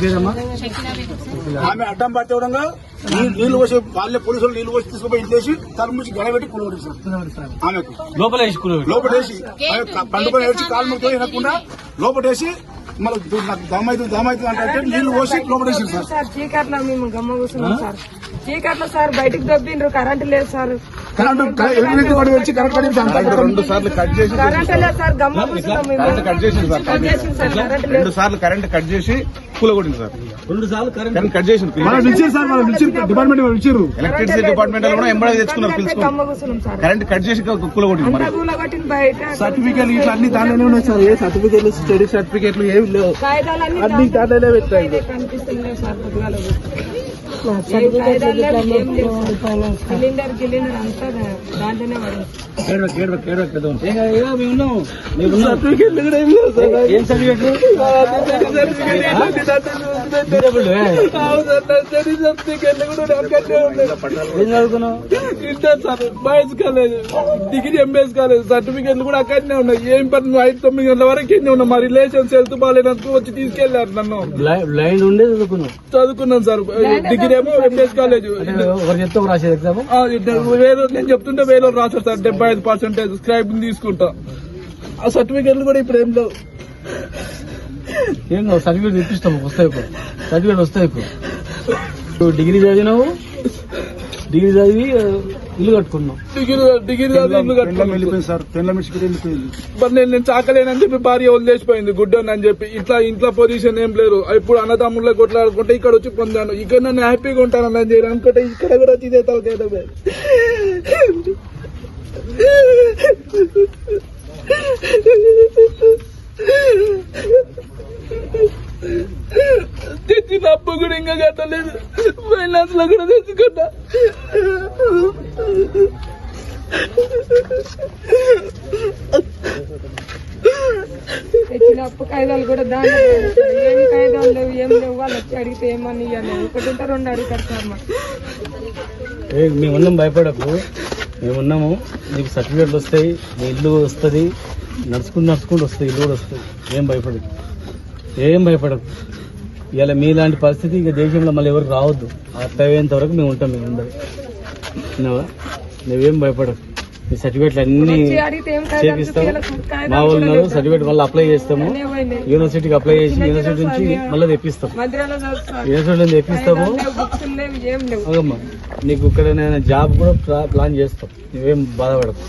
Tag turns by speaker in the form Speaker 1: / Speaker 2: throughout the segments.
Speaker 1: పేరమ్మా?
Speaker 2: ఆమె అడ్డం పడితే విధంగా నీళ్లు పోసి వాళ్ళే పోలీసులు నీళ్లు పోసి తీసుకుపోయి ఇంట్లేసి తరముంచి గడబెట్టి కూలగొట్టి సార్ ఆమెకు లోపటేసి పండుకొని ఏడ్చి కాలు ముక్తో వినకుండా లోపటేసి మళ్ళీ నాకు దమైతుంది అంటే నీళ్లు పోసి లోపటేసి
Speaker 3: సార్ చీకట్లో మేము గమ్మ కూర్చున్నాం సార్. చీకట్లో సార్ బయటకు దొబ్బిండ్రు, కరెంట్ లేదు సార్.
Speaker 2: కరెంటు వచ్చి కరెంట్
Speaker 1: 2 సార్లు కట్ చేసి
Speaker 3: కరెంట్ లేదు సార్, గమ్మ కూర్చున్నాం మేము.
Speaker 1: కట్ చేసింది సార్.
Speaker 3: కరెంట్ లేదు.
Speaker 1: 2 సార్లు కరెంట్ కట్ చేసి కూలగొట్టింది సార్. 2 సార్లు కరెంట్ కట్ చేసింది.
Speaker 2: డిపార్ట్మెంట్ ఇచ్చారు.
Speaker 1: ఎలక్ట్రిసిటీ డిపార్ట్మెంట్ లో కూడా ఎంబడే తెచ్చుకున్నారు పిలుచుకున్నారు. కరెంట్ కట్ చేసి కూలగొట్టింది. మరి
Speaker 3: బయట
Speaker 2: సర్టిఫికేట్లు ఇట్లా అన్ని దాంట్లోనే ఉన్నాయి సార్. ఏ సర్టిఫికేట్లు స్టడీ సర్టిఫికేట్లు ఏమి లేవు, అన్ని దాంట్లోనే పెట్టాయి.
Speaker 3: కనిపిస్తుంది సార్. సిలిండర్ గిలిండర్ అంతా దాంట్లోనే
Speaker 1: ఏం సర్టిఫికేట్లు? ఏం చదువుకున్నావు?
Speaker 2: Inter sir, boys college, degree MS college సర్టిఫికేట్లు కూడా అక్కడనే ఉన్నాయి. ఏం పని 9 గంటల వరకు ఎన్ని ఉన్నా. మా రిలేషన్స్ హెల్త్ బాగాలేనందుకు వచ్చి తీసుకెళ్లారు నన్ను.
Speaker 1: బ్లైండ్ ఉండే
Speaker 2: చదువుకున్నాను సార్. డిగ్రీ ఏమో ఎంఎస్ కాలేజ్.
Speaker 1: రాసేది ఎగ్జామ్
Speaker 2: నేను చెప్తుంటే వేరే రాశారు సార్. 75% స్క్రైబ్ తీసుకుంటా. ఆ సర్టిఫికేట్లు కూడా ఇప్పుడు ఏం లేవు.
Speaker 1: ఏం కావు, సర్టిఫికేట్ తెప్పిస్తాము. వస్తాయి ఇప్పుడు సర్టిఫికేట్ వస్తాయి. ఇప్పుడు డిగ్రీ చదివినావు, డిగ్రీ చదివి ఇల్లు కట్టుకున్నావు.
Speaker 2: డిగ్రీ చదివి వెళ్ళిపోయింది సార్. మరి నేను చాకలేనని చెప్పి భార్య వదిలేసిపోయింది గుడ్డని అని చెప్పి. ఇంట్లో పొజిషన్ ఏం లేదు. ఇప్పుడు అన్నదమ్ముల్లో కొట్లాడుకుంటే ఇక్కడ వచ్చి పొందాను. ఇక్కడ నన్ను హ్యాపీగా ఉంటానని చెప్పి అనుకుంటే ఇక్కడ కూడా వచ్చి ఇదే తలకేదమే. తెచ్చిన అప్పు కూడా ఇంకా కట్టలేదు. ఫైనాన్స్ లో కూడా తెచ్చుకున్నా.
Speaker 3: తెచ్చిన అప్పు కాయిదాలు కూడా దాని ఏం కాయిదాలు లేవు, ఏం లేవు. వాళ్ళు వచ్చి అడిగితే ఏమని ఇవ్వాలి. 1 ఉంటే 2 అడుగుతారు సార్.
Speaker 1: మేమున్నాం, భయపడకు. మేమున్నాము. నీకు సర్టిఫికేట్లు వస్తాయి, నీ ఇల్లు వస్తుంది. నడుచుకుంటూ వస్తుంది, ఇల్లు కూడా వస్తుంది. ఏం భయపడకు. ఇలా మీలాంటి పరిస్థితి ఇక దేశంలో మళ్ళీ ఎవరికి రావద్దు. అట్లా అయ్యేంత వరకు మేము ఉంటాం. మేము ఉండదు. విన్నావా? నువ్వేం భయపడకు. ఈ సర్టిఫికేట్లు అన్ని చేపిస్తాము. మా వాళ్ళు సర్టిఫికేట్ మళ్ళీ అప్లై చేస్తాము. యూనివర్సిటీకి అప్లై చేసి యూనివర్సిటీ నుంచి మళ్ళీ తెప్పిస్తాం. యూనివర్సిటీ నుంచి తెప్పిస్తాము. అదమ్మా, నీకు ఇక్కడ నేను జాబ్ కూడా ప్లాన్ చేస్తాం. నువ్వేం బాధపడకు.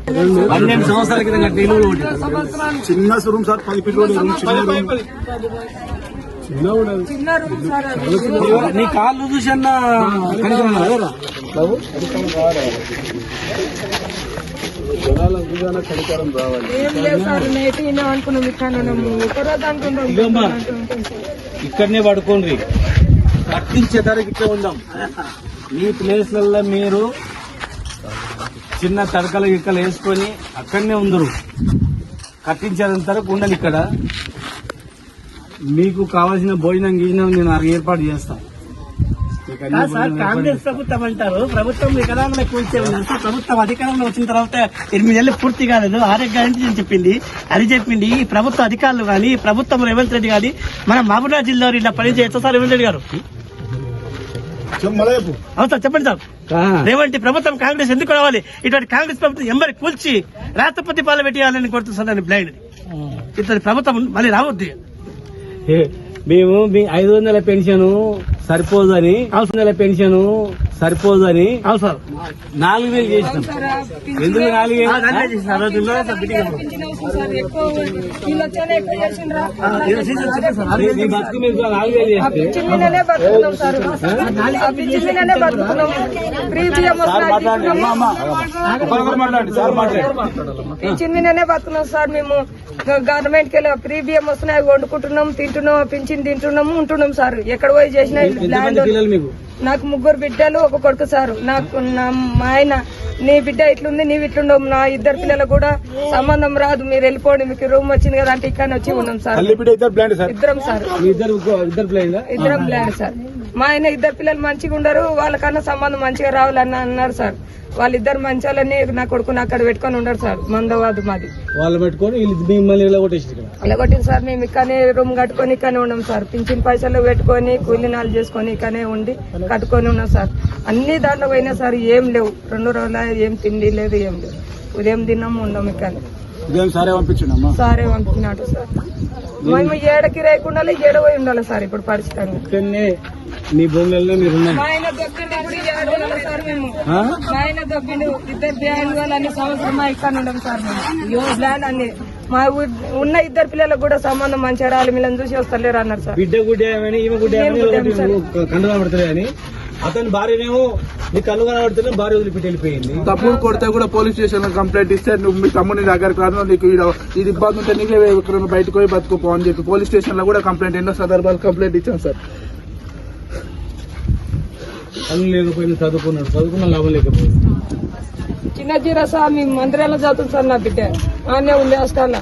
Speaker 1: 12 సంవత్సరాల క్రితం
Speaker 2: చిన్న రూమ్ సార్. 10 ఫీట్
Speaker 1: నీ కాళ్ళు చూసన్నా
Speaker 2: కనికరం రావాలి.
Speaker 1: ఇక్కడనే పడుకోండి. కట్టించే ధరకి ఇట్లా ఉందాం. మీ ప్లేస్లలో మీరు చిన్న తడకలు గిక్కలు వేసుకొని అక్కడనే ఉందరు. కట్టించేంత వరకు ఉండాలి. ఇక్కడ మీకు కావాల్సిన భోజనం గీజనం నేను ఏర్పాటు చేస్తాను.
Speaker 4: కాంగ్రెస్ ప్రభుత్వం అంటారు. ప్రభుత్వం వికలాంగుల కూల్చే ఉందంటే ప్రభుత్వం అధికారంలో వచ్చిన తర్వాత 8 నెలలు పూర్తి కాలేదు. ఆరోగ్య గ్యారెంటీ అని చెప్పింది. ఈ ప్రభుత్వ అధికారులు కానీ, ప్రభుత్వం రేవంత్ రెడ్డి కానీ మన మహబూబ్నగర్ జిల్లాలో ఇలా పనిచేస్తారు సార్. రేవంత్ రెడ్డి గారు అవును చెప్పండి సార్. రేవంత్ ప్రభుత్వం కాంగ్రెస్ ఎందుకు రావాలి? ఇటువంటి కాంగ్రెస్ ప్రభుత్వం ఎంబరి కూల్చి రాష్ట్రపతి పాలన పెట్టాలని కోరుతున్నాను. బ్లైండ్ ఇతని ప్రభుత్వం మళ్ళీ రావద్దు.
Speaker 1: మేము మీ 500 పెన్షన్ సరిపోదని, 500 పెన్షన్ సరిపోదని 4,000 చేసినాం. ఎందుకు 4,000? నీ బతుకు మీద 4,000 చేస్తే
Speaker 3: పింఛన్నే బతున్నాం సార్. మేము గవర్నమెంట్ కి వెళ్ళి ఫ్రీ బియ్యం వస్తున్నాయి, వండుకుంటున్నాం, తింటున్నాం, పింఛన్ తింటున్నాము, ఉంటున్నాం సార్. ఎక్కడ పోయి చేసినా నాకు 3 బిడ్డలు, 1 కొడుకు సార్. నాకు మా ఆయన, నీ బిడ్డ ఇట్లుంది, నీవి ఇట్లుండవు. నా 2 పిల్లలు కూడా సంబంధం రాదు, మీరు వెళ్ళిపోండి, మీకు రూమ్ వచ్చింది కదా అంటే ఇక్కడ వచ్చి ఉన్నాం సార్. ఇద్దరం సార్. ఇద్దరం బ్లైండ్ సార్. మా ఆయన ఇద్దరు పిల్లలు మంచిగా ఉండరు, వాళ్ళకన్నా సంబంధం మంచిగా రావాలన్న అన్నారు సార్. వాళ్ళిద్దరు మంచి వాళ్ళని నా కొడుకుని అక్కడ పెట్టుకొని ఉండరు సార్. మందవాదు మాది.
Speaker 1: వాళ్ళు పెట్టుకొని మిమ్మల్ని ఇలా కొట్టేసి
Speaker 3: అలాగొట్టింది సార్. మేము ఇక్కడనే రూమ్ కట్టుకొని ఇక్కడనే ఉన్నాం సార్. పింఛన్ పైసలు పెట్టుకొని కూలీనాలు చేసుకొని ఇక్కడనే ఉండి కట్టుకొని ఉన్నాం సార్. అన్ని దాంట్లో పోయినా సార్ ఏం లేవు. 2 రోజుల ఏం తిండి లేదు, ఏం లేదు. ఉదయం తిన్నాము ఉన్నాం ఇక్కడ.
Speaker 2: సారే పంపించిండమ్మా,
Speaker 3: సారే పంపినాడు సార్. మేము ఏడకి రేకుండా ఏడవై ఉండాలి సార్ ఇప్పుడు పరిస్థితి.
Speaker 1: మీ భూములలో మీరు
Speaker 3: మా ఆయన దొబ్బిండు ఇప్పుడు 7 నెలలు సార్. మేము మా ఆయన దొబ్బిండు. ఇద్దరు బ్యాండ్ వాళ్ళు అన్ని సంవత్సరం ఇక్కడ ఉండం సార్. మేము బ్లాండ్ అన్ని మా ఉన్న ఇద్దరు పిల్లలకు కూడా సంబంధం మంచిగా రాలి వీళ్ళని చూసి వస్తలేరు అన్నారు సార్.
Speaker 1: బిడ్డ గుడ్డేమని ఈమె గుడ్డ కనబడుతుంది అని అతని భార్యనేమో నీ కళ్ళు కనబడుతున్నా భార్య వదిలిపెట్టి వెళ్ళిపోయింది.
Speaker 2: తప్పుడు కొడితే కూడా పోలీస్ స్టేషన్ లో కంప్లైంట్ ఇస్తే నువ్వు మీ తమ్ముని దగ్గరకు రాను, నీకు ఇది ఇబ్బంది ఉంటే నీకే ఎక్కడైనా బయటకు పోయి బతుకుపో అని చెప్పి పోలీస్ స్టేషన్ లో కూడా కంప్లైంట్ ఎన్నో సందర్భాలు కంప్లైంట్ ఇచ్చాను సార్.
Speaker 1: కళ్ళు లేకపోయినా చదువుకున్న లాభం లేకపోయింది.
Speaker 3: చిన్న జీరా సార్ మేము మందిరాల్లో చదువుతుంది సార్. నా బిడ్డ ఆనే ఉంది హాస్టల్లో.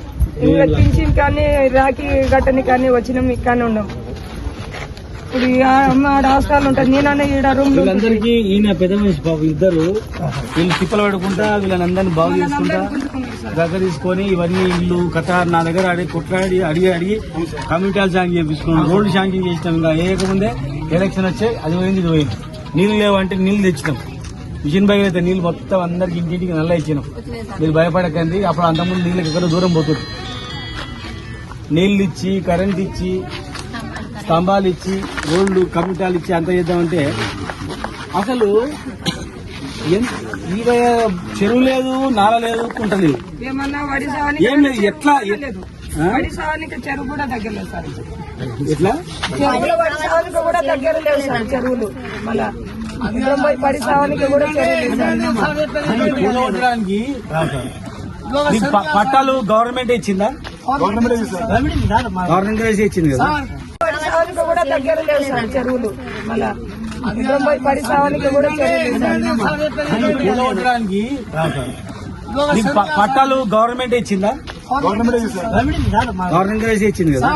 Speaker 3: పింఛన్ కానీ రాఖీ గట్టని కానీ వచ్చినాం ఇక్కడనే ఉన్నాం. ఇప్పుడు హాస్టల్ ఉంటుంది. నేనన్నా ఈడ రూమ్
Speaker 1: వీళ్ళందరికీ ఈయన పెద్ద మనిషి బాబు ఇద్దరు వీళ్ళు తిప్పలు పడుకుంటా వీళ్ళని బాగు చేసుకుంటా దగ్గర తీసుకొని ఇవన్నీ ఇల్లు కథ నా దగ్గర కొట్లాడి అడిగి కమ్యూనిటీలు శాంక్షన్ చేయించుకున్నాం. రోడ్డు శాంక్షన్ చేసినాం. ఇంకా వేయకముందే ఎలక్షన్ వచ్చాయి. అది పోయింది ఇది పోయింది. నీళ్లు లేవంటే నీళ్లు తెచ్చినాం. మిషన్ బయట అయితే నీళ్లు మొత్తం అందరికి ఇంటింటికి నల్ల ఇచ్చినాం. మీరు భయపడకండి. అప్పుడు అంతకుముందు నీళ్ళకి ఎక్కడ దూరం పోతుంది. నీళ్లు ఇచ్చి కరెంట్ ఇచ్చి స్తంభాలు ఇచ్చి రోడ్లు కమ్యూనిటీలు ఇచ్చి అంత చేద్దామంటే అసలు ఈ చెరువు లేదు, నాల లేదు, కుంట లేదు,
Speaker 3: ఏమన్నా
Speaker 1: ఏం లేదు. ఎట్లా
Speaker 3: వడిసానికి చెరువు కూడా దగ్గర లేదు సార్.
Speaker 1: ఎట్లా
Speaker 3: వడిసానికి కూడా దగ్గర లేవు సార్ చెరువులు. మళ్ళా అందరం పోయి పడిసానికి కూడా చెరువు లేదు
Speaker 1: ఉండడానికి పట్టాలు గవర్నమెంట్ ఇచ్చిందా? గవర్నమెంట్ ఇచ్చింది కదా.
Speaker 3: పడిసానికి కూడా దగ్గర లేవు సార్ చెరువులు. మళ్ళా అందరం పోయి పడిసానికి కూడా చెరువు లేదు
Speaker 1: ఉండడానికి పట్టాలు గవర్నమెంట్ ఇచ్చిందా? గవర్నమెంట్ ఇచ్చింది కదా.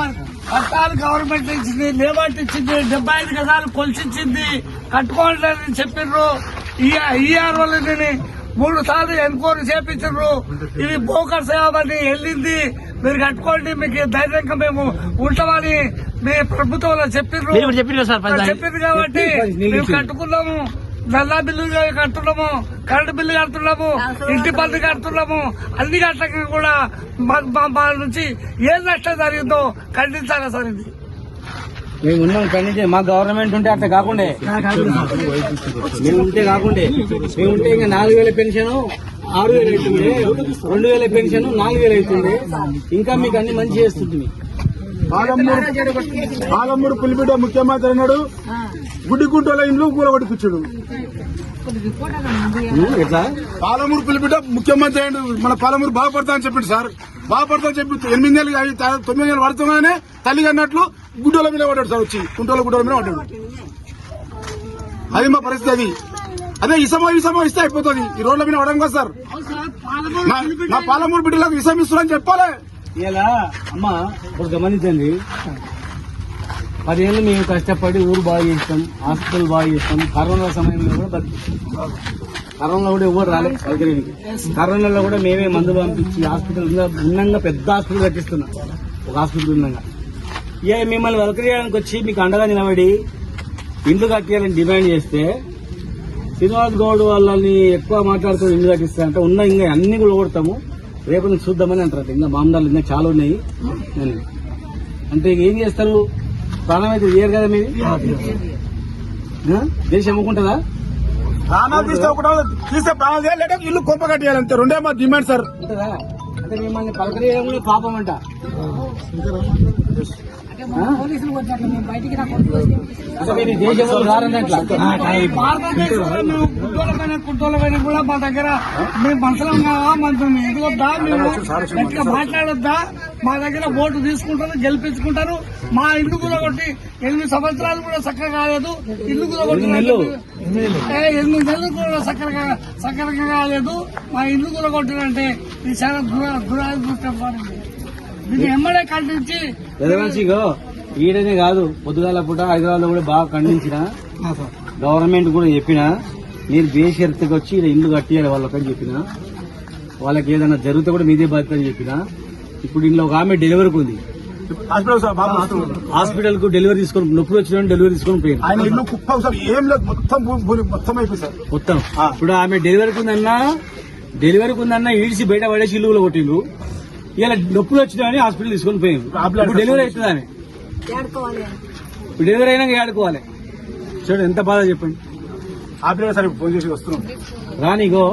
Speaker 4: పట్టాలు గవర్నమెంట్ ఇచ్చింది, లేబర్ ఇచ్చింది, 75 గజాలు కొలిసిచ్చింది, కట్టుకోవాలని చెప్పిర్రు. ఈఆర్ వాళ్ళని 3 సార్లు ఎన్క్వైరీ చేపించారు. ఇది బోకర్ సేవని వెళ్ళింది. మీరు కట్టుకోండి, మీకు ధైర్యంగా మేము ఉంటామని మీ ప్రభుత్వంలో చెప్పిండ్రు కాబట్టి మేము కట్టుకున్నాము. నల్లా బిల్లు కడుతున్నాము, కరెంటు బిల్లు కడుతున్నాము, ఇంటి పన్ను కడుతున్నాము. అన్ని గంటలకు కూడా మా నుంచి ఏం నష్టం జరిగిందో ఖండించాలి సార్. ఇది
Speaker 1: మేము ఉన్నాం ఖండించే. మా గవర్నమెంట్ ఉంటే అట్లా కాకుండా మేము ఉంటే మేము ఉంటే ఇంకా 4,000 పెన్షన్ 6,000 అవుతుండే, 2,000 పెన్షన్ 4,000 అవుతుండే. ఇంకా మీకు అన్ని మంచి చేస్తుంది.
Speaker 2: పాలమూరు పులిబిడ్డ ముఖ్యమంత్రి అన్నాడు, గుడ్డిగుంటల ఇండ్లు కూలగొట్టిపించాడు.
Speaker 1: ఎట్లా
Speaker 2: పాలమూరు పులిబిడ్డ ముఖ్యమంత్రి అయ్యాడు. మన పాలమూరు బాగుపడతా అని చెప్పిండు సార్. బాగుపడతా అని చెప్పి 8 నెలలు 9 నెలలు పడుతుందనే తల్లి అన్నట్లు గుడ్డల మీద పడ్డాడు సార్. వచ్చి గుడ్డల మీద పడ్డాడు. అది మా పరిస్థితి. అది అదే ఇసమో ఇస్తే అయిపోతుంది. ఈ రోడ్ల మీద పడడం కదా సార్. మా పాలమూరు బిడ్డలకు ఇసం ఇస్తున్నారని చెప్పాలి.
Speaker 1: ఇలా అమ్మ ఇప్పుడు గమనించండి. 10 ఏళ్ళు మేము కష్టపడి ఊరు బాగా చేస్తాం, హాస్పిటల్ బాగా చేస్తాం. కరోనా సమయంలో కూడా కరోనా కూడా ఎవరు రాలేదు సౌకర్యానికి. కరోనాలో కూడా మేమే మందులు పంపించి హాస్పిటల్ ఉన్నంగా పెద్ద హాస్పిటల్ కట్టిస్తున్నాం. ఒక హాస్పిటల్ ఉన్నంగా మిమ్మల్ని వెలకరియడానికి వచ్చి మీకు అండగా నిలబడి ఇండ్లు కట్టియాలని డిమాండ్ చేస్తే శ్రీనివాస్ గౌడ్ వాళ్ళని ఎక్కువ మాట్లాడుతూ ఇండ్లు కట్టిస్తారంటే ఉన్న ఇంకా అన్ని కూడా కొడతాము, రేపు నుంచి చూద్దామని అంటారు. ఇంకా మామూలు ఇంకా చాలా ఉన్నాయి అంటే ఏం చేస్తారు? ప్రాణం అయితే చేయరు కదా. మీరు దేశం అమ్ముకుంటుందా?
Speaker 2: ప్రాణాలు తీస్తే ప్రాణాలు చేయాలంటే ఇల్లు కొంప కట్టేయాలంతే. 2 మా డిమాండ్ సార్.
Speaker 1: ఉంటుందా? అంటే మిమ్మల్ని పలకరియడం కూడా పాపం అంట.
Speaker 4: కుట్టోళ్ళపైన కూడా మా దగ్గర మేము మనుషులం కావా, మనం ఎదుగొద్దా, మేము గట్టిగా మాట్లాడొద్దా? మా దగ్గర ఓటు తీసుకుంటారు, గెలిపించుకుంటారు. మా ఇల్లు కూడా కొట్టి 8 సంవత్సరాలు కూడా చక్కగా కాలేదు. ఇల్లు కూడా కొట్టి 8 నెలలు కూడా చక్కగా కాలేదు. మా ఇల్లు కూడా కొట్టినంటే ఇది చాలా దురాదృష్టం. దీన్ని ఎమ్మడే ఖండించి
Speaker 1: ఈడనే కాదు పొద్దుగాల పూట హైదరాబాద్ లో కూడా బాగా ఖండించిన గవర్నమెంట్ కూడా చెప్పిన మీరు బేషరతుగా వచ్చి ఈడ ఇల్లు కట్టియాలి వాళ్ళకని చెప్పిన వాళ్ళకి ఏదైనా జరిగితే కూడా మీదే బాధ్యత అని చెప్పిన. ఇప్పుడు ఇంట్లో ఒక ఆమె డెలివరీకి ఉంది, హాస్పిటల్ కు డెలివరీ తీసుకొని నొప్పులు వచ్చిన డెలివరీ తీసుకొని పోయింది.
Speaker 2: ఆయన ఇల్లు కుప్ప సార్, ఏం లేదు, మొత్తం అయిపోయింది సార్
Speaker 1: మొత్తం. ఇప్పుడు ఆమె డెలివరీకి ఉందన్నా ఈడిసి బయట పడేసి ఇల్లు కొట్టిండ్రు. ఇలా నొప్పులు వచ్చినాయని హాస్పిటల్ తీసుకొని పోయింది. ఇప్పుడు డెలివరీ అవుతుందని ఇప్పుడు డెలివరీ అయినాక ఆడుకోవాలి. చూడండి ఎంత బాధ చెప్పండి.
Speaker 2: ఆపిలే సార్ ఫోన్ చేసి వస్తున్నాం
Speaker 1: రానిగో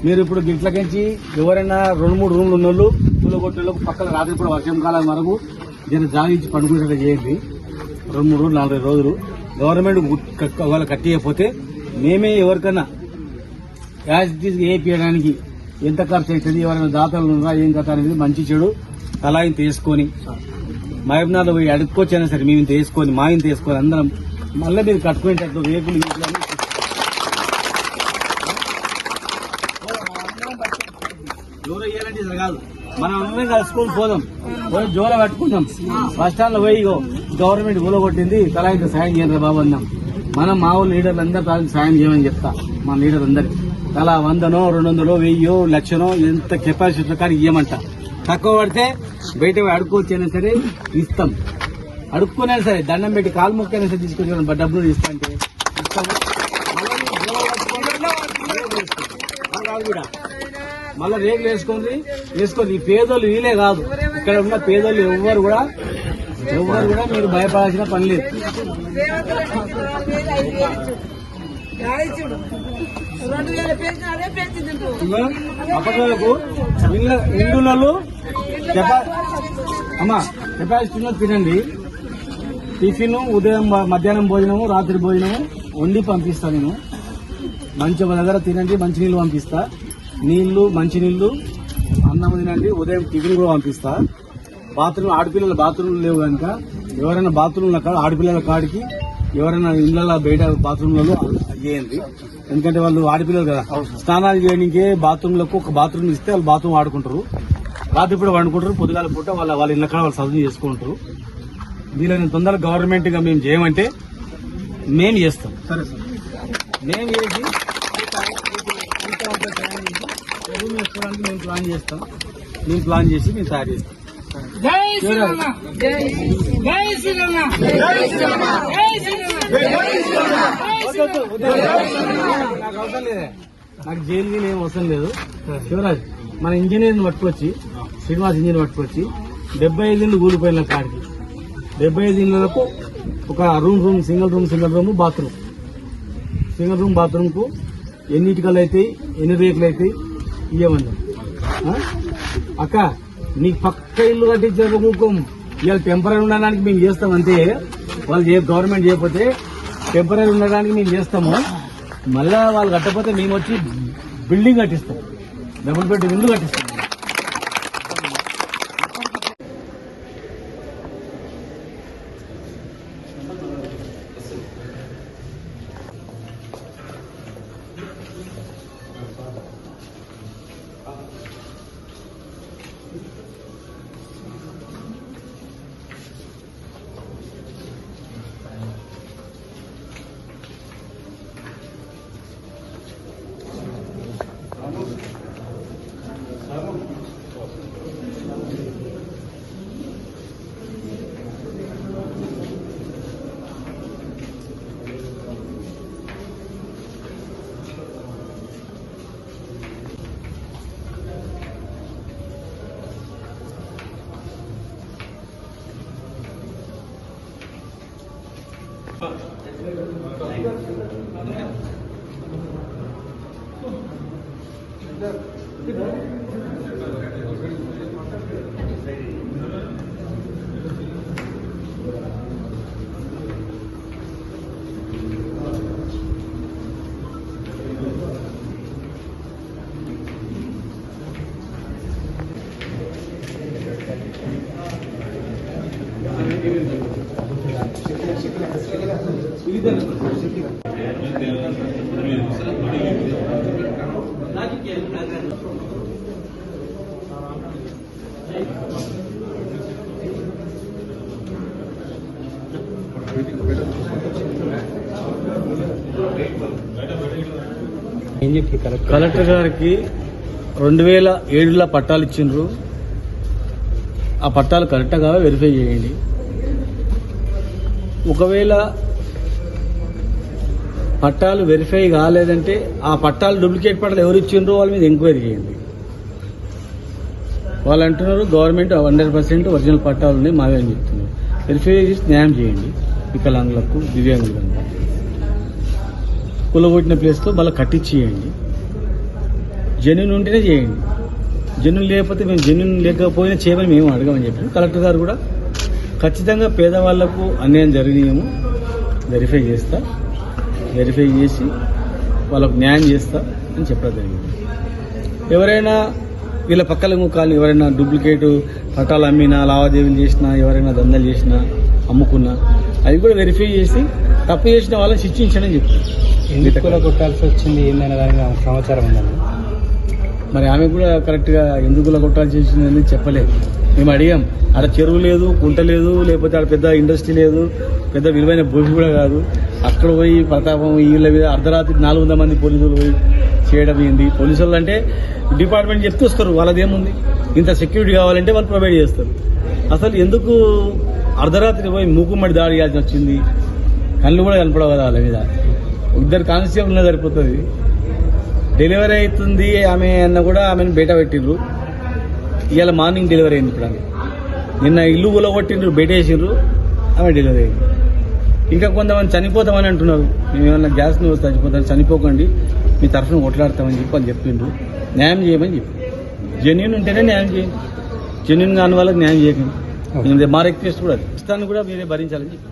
Speaker 1: మీరు ఇప్పుడు గిట్లకించి ఎవరైనా 2-3 రూమ్లు ఉన్నోళ్ళు పూల కొట్టిన పక్కన రాత్రి కూడా వర్షం కాలం వరకు దీన్ని జాగించి పండుకునేటట్టు చేయండి. 2-3 రోజులు 4 రోజులు గవర్నమెంట్ వాళ్ళు కట్టియకపోతే మేమే ఎవరికన్నా యాజ్ వేయడానికి ఎంత ఖర్చు అవుతుంది, ఎవరైనా దాతలు ఉన్నారా ఏం కథ అనేది మంచి చెడు తలా ఇంత వేసుకొని మహబూబ్నగర్లో పోయి అడుక్కొచ్చైనా సరే మేము ఇంత వేసుకొని మా ఇంత వేసుకొని అందరం మళ్ళీ మీరు కట్టుకునేటట్టు రేకులు ఎవరో ఇయ్యాలంటే ఇది కాదు, మనం అందరం కలుసుకొని పోదాం, పోయి జోల పట్టుకుందాం. బస్ స్టాండ్ లో పోయి గవర్నమెంట్ కూలగొట్టింది తలా ఇంత సాయం చేయండి బాబు అన్నాం. మనం మా ఊళ్ళో లీడర్లు అందరూ సాయం చేయమని చెప్తా. మా లీడర్ అందరి తలా 100నో 200 1000 1,00,000 ఎంత కెపాసిటీ కానీ ఇవ్వమంట. తక్కువ పడితే బయట అడుక్కోవచ్చైనా సరే ఇస్తాం. అడుక్కునే సరే దండం పెట్టి కాలు మొక్కైనా సరే తీసుకొచ్చి డబ్బులు ఇస్తా అంటే ఇస్తాము. మళ్ళీ రేగులు వేసుకొని ఈ పేదోళ్ళు వీలే కాదు, ఇక్కడ ఉన్న పేదోళ్ళు ఎవ్వరు కూడా మీరు భయపడాల్సిన పని లేదు. అప్పటివరకు ఇండ్లలో అమ్మా కెపాసిటీలో తినండి. టిఫిన్ ఉదయం మధ్యాహ్నం భోజనము రాత్రి భోజనము వండి పంపిస్తా. నేను మంచి దగ్గర తినండి, మంచినీళ్ళు పంపిస్తా. నీళ్లు మంచినీళ్లు అన్నం తినండి. ఉదయం టిఫిన్ కూడా పంపిస్తా. బాత్రూమ్ ఆడపిల్లల బాత్రూమ్లు లేవు కనుక ఎవరైనా బాత్రూమ్ల కాడ ఆడపిల్లల కాడికి ఎవరైనా ఇళ్లలో బయట బాత్రూమ్లలో చేయండి. ఎందుకంటే వాళ్ళు ఆడపిల్లలు కదా, స్నానాలు చేయడానికే బాత్రూమ్లకు ఒక బాత్రూమ్ ఇస్తే వాళ్ళు బాత్రూమ్ ఆడుకుంటారు. రాత్రి పూట వండుకుంటారు, పొద్దుగాల పూట వాళ్ళ ఇళ్ళ కాడ వాళ్ళు చదువు చేసుకుంటారు. వీళ్ళని తొందరగా గవర్నమెంట్ గా మేము చేయమంటే మేము చేస్తాం.
Speaker 2: సరే సార్,
Speaker 1: మేము చేసి రూమ్ వేసుకోవడానికి మేము ప్లాన్ చేస్తాం. మేము ప్లాన్ చేసి మేము తయారు చేస్తాం. నాకు అవసరం లేదే, నాకు జైలు ఏం అవసరం లేదు. శివరాజ్ మన ఇంజనీర్ని పట్టుకొచ్చి శ్రీనివాస్ ఇంజనీర్ పట్టుకొచ్చి 75 ఇళ్ళు కూలిపోయిన కాడికి 75 ఇళ్లకు ఒక room single room bathroom. Single room bathroom కు ఎన్ని ఇటుకలు అవుతాయి, ఎన్ని రేకులు అవుతాయి ఇవ్వమన్నా. అక్క నీకు పక్క ఇల్లు కట్టించారు ముఖం ఇవాళ టెంపరీ ఉండడానికి మేము చేస్తాం అంతే. వాళ్ళు గవర్నమెంట్ చేయకపోతే టెంపరీ ఉండడానికి మేము చేస్తాము. మళ్ళా వాళ్ళు కట్టకపోతే మేము వచ్చి బిల్డింగ్ కట్టిస్తాం, డబుల్ బెడ్ ఇల్లు కట్టిస్తాం. ఏం చెప్పి కలెక్టర్ గారికి 2007లో పట్టాలు ఇచ్చిండ్రు. ఆ పట్టాలు కరెక్ట్గా వెరిఫై చేయండి. ఒకవేళ పట్టాలు వెరిఫై కాలేదంటే ఆ పట్టాలు డూప్లికేట్ పట్టాలు ఎవరు ఇచ్చిండ్రో వాళ్ళ మీద ఎంక్వైరీ చేయండి. వాళ్ళు అంటున్నారు గవర్నమెంట్ 100% ఒరిజినల్ పట్టాలు ఉన్నాయి మావే అని చెప్తున్నారు. వెరిఫై చేసి న్యాయం చేయండి. వికలాంగులకు, దివ్యాంగులకు కూలగొట్టిన ప్లేస్లో మళ్ళీ కట్టించేయండి. జెన్యున్ ఉంటేనే చేయండి. జెన్యున్ లేకపోతే మేము జెన్యున్ లేకపోయినా చేయమని మేము అడగమని చెప్పి కలెక్టర్ గారు కూడా ఖచ్చితంగా పేదవాళ్లకు అన్యాయం జరిగినాయేమో వెరిఫై చేస్తా, వెరిఫై చేసి వాళ్ళకు న్యాయం చేస్తా అని చెప్పడం జరిగింది. ఎవరైనా వీళ్ళ పక్కల ముఖాలు ఎవరైనా డూప్లికేట్ పట్టాలు అమ్మినా, లావాదేవీలు చేసినా, ఎవరైనా దందాలు చేసినా, అమ్ముకున్నా అది కూడా వెరిఫై చేసి తప్పు చేసిన వాళ్ళని శిక్షించండి అని చెప్తారు.
Speaker 5: ఎందుకు కొట్టాల్సి వచ్చింది ఏందనే దాని మీద సమాచారం ఉందండి.
Speaker 1: మరి ఆమె కూడా కరెక్ట్గా ఎందుకు కొట్టాల్సి వచ్చిందని చెప్పలేదు. మేము అడిగాం, ఆడ చెరువు లేదు, కుంట లేదు, లేకపోతే ఆడ పెద్ద ఇండస్ట్రీ లేదు, పెద్ద విలువైన భూమి కూడా కాదు. అక్కడ పోయి ప్రతాపం వీళ్ళ మీద అర్ధరాత్రి 400 మంది పోలీసులు పోయి చేయడం ఏంది? పోలీసులు అంటే డిపార్ట్మెంట్ చెప్తూ వస్తారు, వాళ్ళదేముంది? ఇంత సెక్యూరిటీ కావాలంటే వాళ్ళు ప్రొవైడ్ చేస్తారు. అసలు ఎందుకు అర్ధరాత్రి పోయి మూకుమ్మడి దాడి చేయాల్సి వచ్చింది? కళ్ళు కూడా కనపడవు కదా వాళ్ళ మీద. 2 కానిస్టేబుల్ సరిపోతుంది. డెలివరీ అవుతుంది ఆమె అన్న కూడా ఆమెను బయట పెట్టిండ్రు. ఇవాళ మార్నింగ్ డెలివరీ అయింది. ఇప్పుడు ఆమె నిన్న ఇల్లు కూలగొట్టిండ్రు, బయట వేసిండ్రు, ఆమె డెలివరీ అయింది. ఇంకా కొంతమంది చనిపోతామని అంటున్నారు. మేము ఏమన్నా గ్యాస్ ను చచ్చిపోతాం, చనిపోకండి, మీ తరఫున కొట్లాడతామని చెప్పి వాళ్ళు చెప్పిండ్రు. న్యాయం చేయమని చెప్పి జెన్యున్ ఉంటేనే న్యాయం చేయండి. జెన్యున్ కాని వాళ్ళకి న్యాయం చేయకండి. మా రిక్వెస్ట్ కూడా అది. ఇష్టాన్ని కూడా మీరే భరించాలని చెప్పి